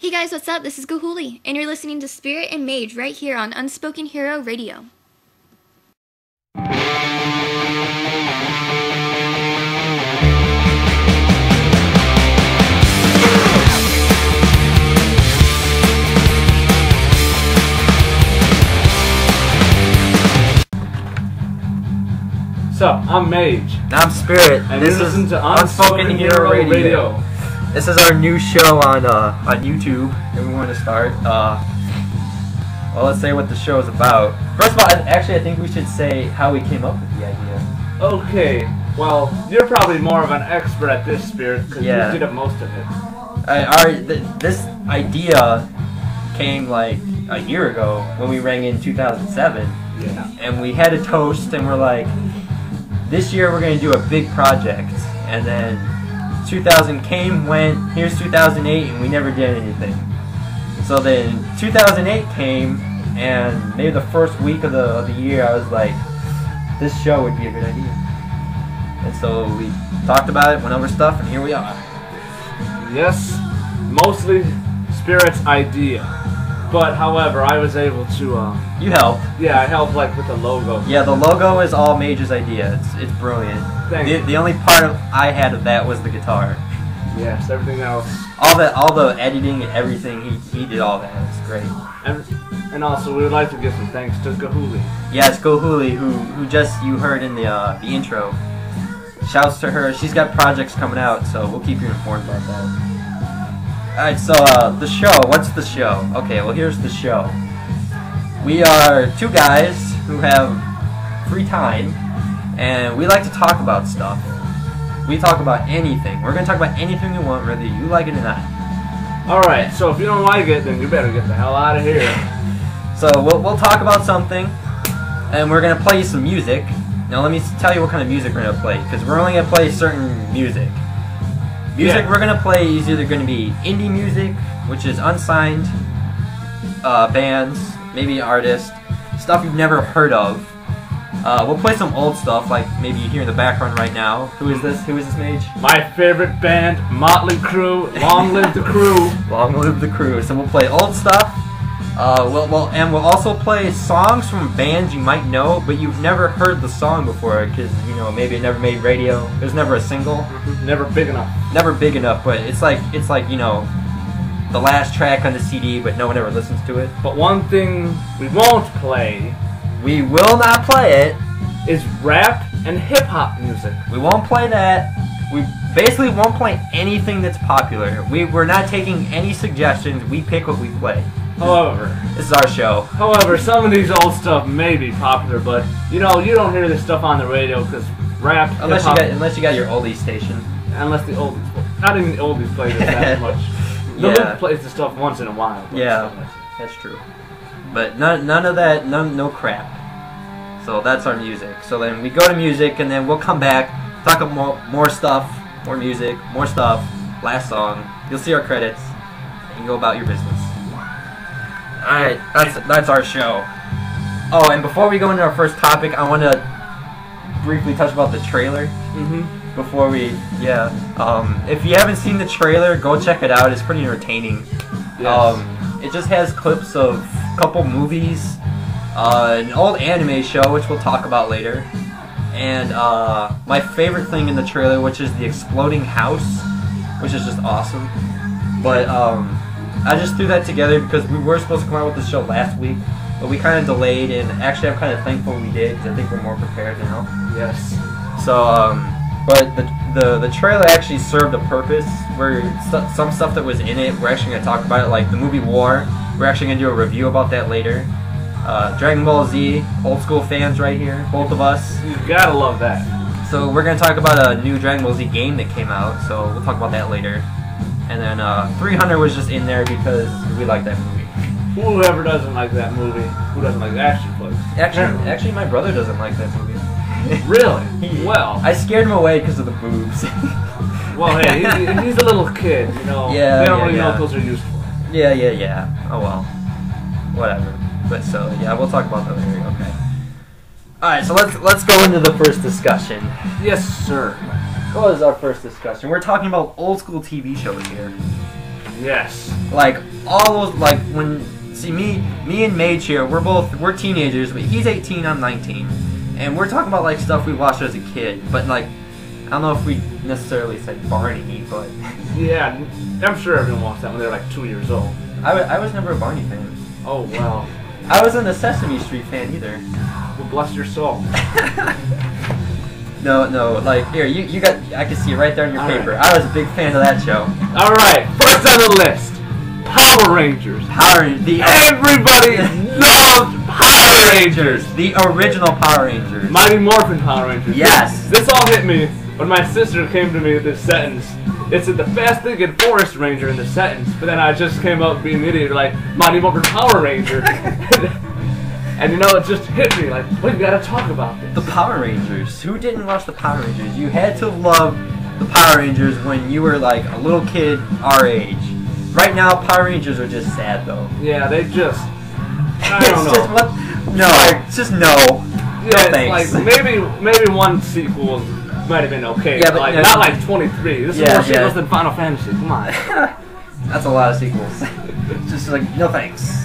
Hey guys, what's up? This is Gahooly, and you're listening to Spirit and Mage right here on Unspoken Hero Radio. So, I'm Mage. I'm Spirit. And this listen to Unspoken Hero Radio. This is our new show on YouTube that we want to start. Well, let's say what the show is about. First of all, actually, I think we should say how we came up with the idea. Okay, well, you're probably more of an expert at this, Spirit, because you did up most of it. This idea came like a year ago when we rang in 2007. Yeah. And we had a toast, and we're like, this year we're going to do a big project. And then 2000 came, went, here's 2008, and we never did anything. So then 2008 came, and maybe the first week of the year I was like, this show would be a good idea. And so we talked about it, went over stuff, and here we are. Yes, mostly Spirit's idea. But, however, I was able to, You helped. Yeah, I helped, like, with the logo. Yeah, the logo is all Mage's idea. It's brilliant. Thank you. The only part I had of that was the guitar. Yes, everything else. All the editing and everything, he did all that. It's great. And also, we would like to give some thanks to Gahooly. Yes, Gahooly, who just you heard in the intro. Shouts to her. She's got projects coming out, so we'll keep you informed about that. Alright, so the show. What's the show? Okay, well here's the show. We are two guys who have free time, and we like to talk about stuff. We talk about anything. We're going to talk about anything we want, whether you like it or not. Alright, so if you don't like it, then you better get the hell out of here. So we'll talk about something, and we're going to play you some music. Now let me tell you what kind of music we're going to play, because we're only going to play certain music. Music we're going to play is either going to be indie music, which is unsigned bands, maybe artists, stuff you've never heard of. We'll play some old stuff, like maybe you hear in the background right now. Who is this? Who is this, Mage? My favorite band, Motley Crue. Long live the crew. Long live the crew. So we'll play old stuff. We'll also play songs from bands you might know, but you've never heard the song before, because maybe it never made radio. There's never a single. Never big enough. Never big enough, but it's like the last track on the CD, but no one ever listens to it. But one thing we won't play. We will not play it. Is rap and hip hop music. We won't play that. We basically won't play anything that's popular. We're not taking any suggestions. We pick what we play. However, this is our show. However, some of these old stuff may be popular, but you don't hear this stuff on the radio because rap, unless you got your oldies station. Unless the oldies, not even the oldies play this that much. The loop plays the stuff once in a while. Yeah, that's true. But none of that, no crap. So that's our music. So then we go to music, and then we'll come back, talk about more stuff, more music, more stuff. Last song. You'll see our credits, and you go about your business. Alright, that's our show. Oh, and before we go into our first topic, I want to briefly touch about the trailer. Before we, if you haven't seen the trailer, go check it out. It's pretty entertaining. Yes. It just has clips of a couple movies, an old anime show, which we'll talk about later, and my favorite thing in the trailer, which is the exploding house, which is just awesome. But I just threw that together because we were supposed to come out with the show last week, but we kind of delayed, and actually I'm kind of thankful we did, because I think we're more prepared now. Yes. So, but the trailer actually served a purpose, where some stuff that was in it, we're actually going to talk about it, like the movie War. We're actually going to do a review about that later. DragonballZ, old school fans right here, both of us. You gotta love that. So we're going to talk about a new DragonballZ game that came out, so we'll talk about that later. And then 300 was just in there because we like that movie. Whoever doesn't like that movie, who doesn't like action flicks? Actually, my brother doesn't like that movie. Really? Well, I scared him away because of the boobs. Well, hey, he's a little kid, Yeah, they don't really know what those are used for. Yeah. Oh well, whatever. But so we'll talk about that later. Okay. All right, so let's go into the first discussion. Yes, sir. What was our first discussion? We're talking about old school TV shows here. Yes. Like all those, like when me and Mage here, we're teenagers, but he's 18, I'm 19, and we're talking about like stuff we watched as a kid. But like, I don't know if we necessarily said Barney, but yeah, I'm sure everyone watched that when they were like 2 years old. I was never a Barney fan. Oh well. I wasn't a Sesame Street fan either. Well, bless your soul. No, like, here, you got, I can see it right there in your paper. Right. I was a big fan of that show. Alright, first on the list, Power Rangers. Everybody loved Power Rangers. The original Power Rangers. Mighty Morphin Power Rangers. Yes. This all hit me when my sister came to me with this sentence. It said the fast thinking Forest Ranger in the sentence, but then I just came up being an idiot like, Mighty Morphin Power Ranger. And you know, it just hit me like, we gotta talk about this. The Power Rangers. Who didn't watch the Power Rangers? You had to love the Power Rangers when you were like a little kid our age. Right now, Power Rangers are just sad though. Yeah, they just, I don't know. Just, what? No, it's just no. Yeah, no thanks. Like maybe one sequel might have been okay. Yeah, but like, not like 23. This is more sequels than Final Fantasy. Come on. That's a lot of sequels. Just like, no thanks.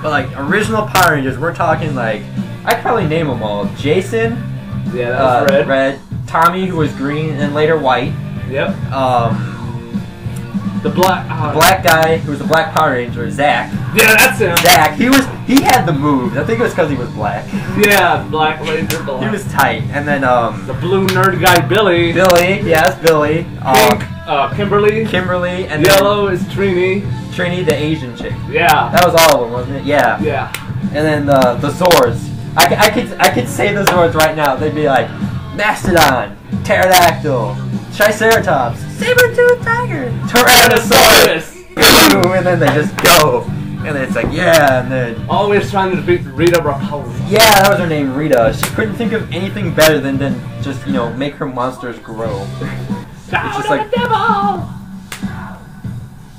But like original Power Rangers, we're talking like, I could probably name them all. Jason. Yeah, that was red. Red. Tommy, who was green and later white. Yep. The black guy who was the Black Power Ranger, Zach. Yeah, that's him. Zach. He had the moves. I think it was because he was black. Yeah, Black Ranger. He was tight. And then the blue nerd guy, Billy. Yes, Billy. Pink, Kimberly. Kimberly. And yellow is Trini. Trini, the Asian chick. Yeah. That was all of them, wasn't it? Yeah. Yeah. And then the Zords. I could say the Zords right now. They'd be like Mastodon, Pterodactyl, Triceratops, Saber-toothed Tiger, Tyrannosaurus. And then they just go. And then it's like, yeah, and then always trying to beat Rita Repulsa. Yeah, that was her name, Rita. She couldn't think of anything better than just, you know, make her monsters grow. It's just like, the devil!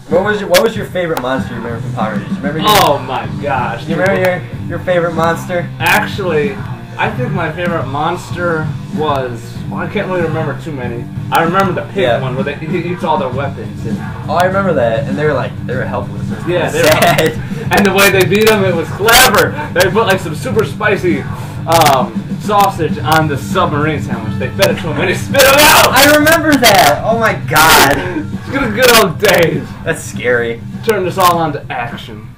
What was your favorite monster you remember from Power Rangers? Remember oh my gosh. You remember your favorite monster? Actually, I think my favorite monster was, well, I can't really remember too many. I remember the pig one where he eats all their weapons. And, oh, I remember that. And they were helpless. Yeah, they were sad. And the way they beat them, it was clever. They put like some super spicy sausage on the submarine sandwich. They fed it to him and he spit it out. I remember that. Oh my god. It's good old days. That's scary. Turn this all on to action.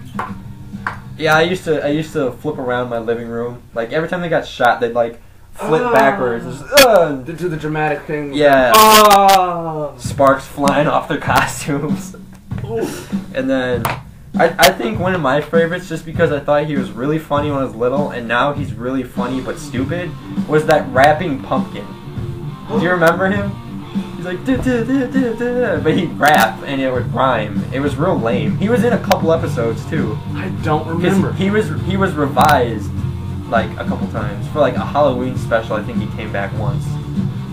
Yeah, I used to flip around my living room. Like every time they got shot, they'd like flip backwards. To do the dramatic thing. Yeah. Sparks flying off their costumes. And then I think one of my favorites, just because I thought he was really funny when I was little, and now he's really funny but stupid, was that rapping pumpkin. Do you remember him? He's like, duh, duh, duh, duh, duh, but he'd rap and it would rhyme. It was real lame. He was in a couple episodes too. I don't remember. He was revised like a couple times for like a Halloween special. I think he came back once.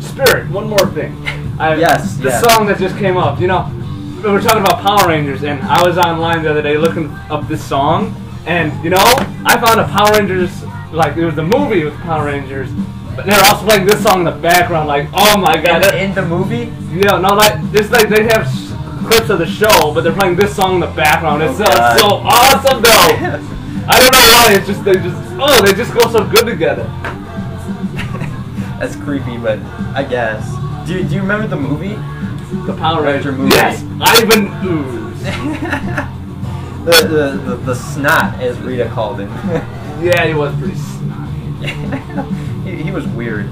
Spirit, one more thing. The song that just came up. You know, we were talking about Power Rangers, and I was online the other day looking up this song, and you know, I found a Power Rangers, like it was the movie with Power Rangers. But they're also playing this song in the background, like, oh my god. In the movie? Yeah, no, like, it's like they have clips of the show, but they're playing this song in the background. It's so awesome, though. I don't know why, it's just, they just go so good together. That's creepy, but I guess. Do you remember the movie? The Power Ranger movie? Yes, Ivan Ooze. the snot, as Rita called him. Yeah, he was pretty snotty. He was weird,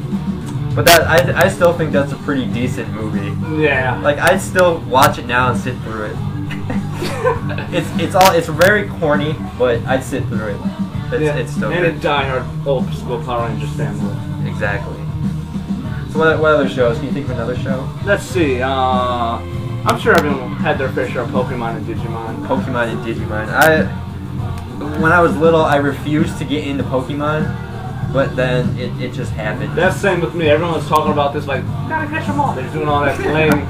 but I still think that's a pretty decent movie. Yeah. Like I'd still watch it now and sit through it. It's very corny, but I'd sit through it. It's still and good. a diehard old school Power Rangers fan would. Exactly. So what other shows? Can you think of another show? Let's see. I'm sure everyone had their fair share of Pokemon and Digimon. Pokemon and Digimon. When I was little, I refused to get into Pokemon. But then it just happened. That's the same with me. Everyone was talking about this, like, gotta catch them all. They're doing all that playing